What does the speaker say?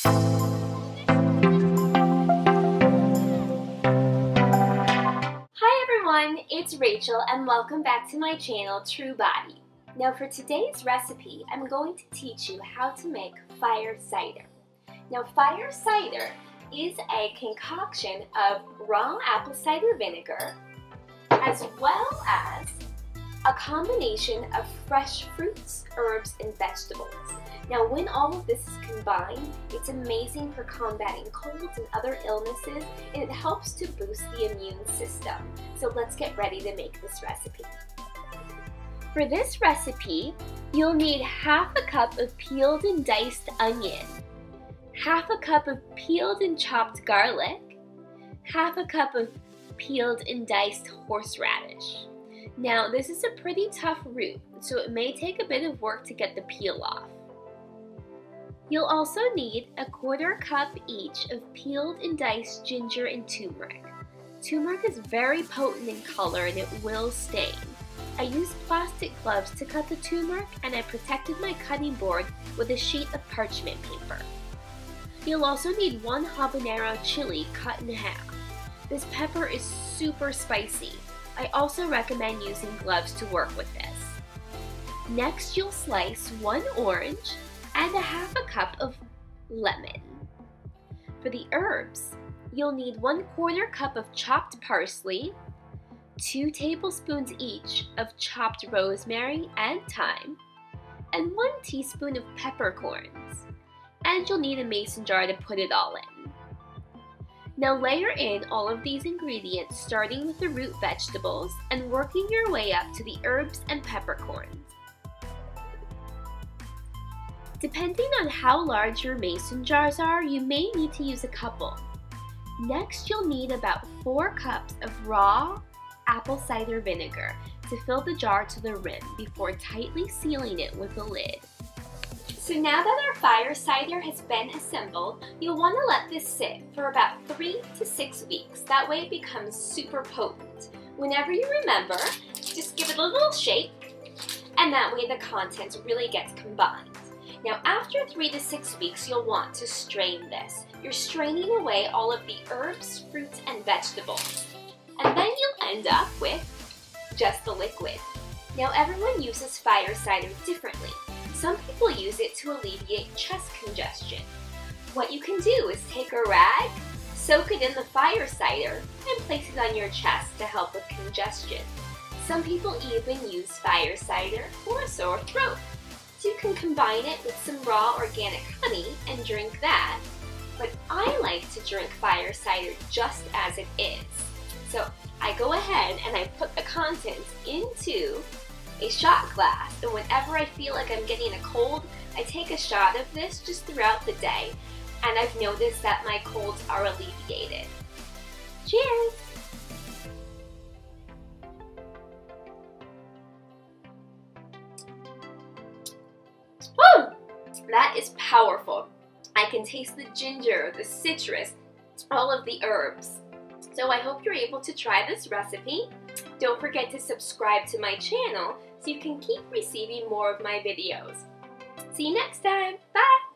Hi everyone, it's Rachel and welcome back to my channel, True Body. Now for today's recipe, I'm going to teach you how to make fire cider. Now fire cider is a concoction of raw apple cider vinegar as well as a combination of fresh fruits, herbs, and vegetables. Now when all of this is combined, it's amazing for combating colds and other illnesses, and it helps to boost the immune system. So let's get ready to make this recipe. For this recipe, you'll need half a cup of peeled and diced onion, half a cup of peeled and chopped garlic, half a cup of peeled and diced horseradish. Now this is a pretty tough root, so it may take a bit of work to get the peel off. You'll also need a 1/4 cup each of peeled and diced ginger and turmeric. Turmeric is very potent in color and it will stain. I used plastic gloves to cut the turmeric, and I protected my cutting board with a sheet of parchment paper. You'll also need 1 habanero chili cut in half. This pepper is super spicy. I also recommend using gloves to work with this. Next, you'll slice 1 orange and a half a cup of lemon. For the herbs, you'll need 1/4 cup of chopped parsley, 2 tablespoons each of chopped rosemary and thyme, and 1 teaspoon of peppercorns. And you'll need a mason jar to put it all in. Now layer in all of these ingredients, starting with the root vegetables and working your way up to the herbs and peppercorns. Depending on how large your mason jars are, you may need to use a couple. Next, you'll need about 4 cups of raw apple cider vinegar to fill the jar to the rim before tightly sealing it with a lid. So now that our fire cider has been assembled, you'll want to let this sit for about 3 to 6 weeks. That way it becomes super potent. Whenever you remember, just give it a little shake, and that way the contents really gets combined. Now after 3 to 6 weeks, you'll want to strain this. You're straining away all of the herbs, fruits, and vegetables. And then you'll end up with just the liquid. Now everyone uses fire cider differently. Some people use it to alleviate chest congestion. What you can do is take a rag, soak it in the fire cider, and place it on your chest to help with congestion. Some people even use fire cider for a sore throat. So you can combine it with some raw organic honey and drink that. But I like to drink fire cider just as it is. So I go ahead and I put the contents into a shot glass, and whenever I feel like I'm getting a cold, I take a shot of this just throughout the day, and I've noticed that my colds are alleviated. Cheers! Woo! That is powerful. I can taste the ginger, the citrus, all of the herbs. So I hope you're able to try this recipe. Don't forget to subscribe to my channel so you can keep receiving more of my videos. See you next time. Bye!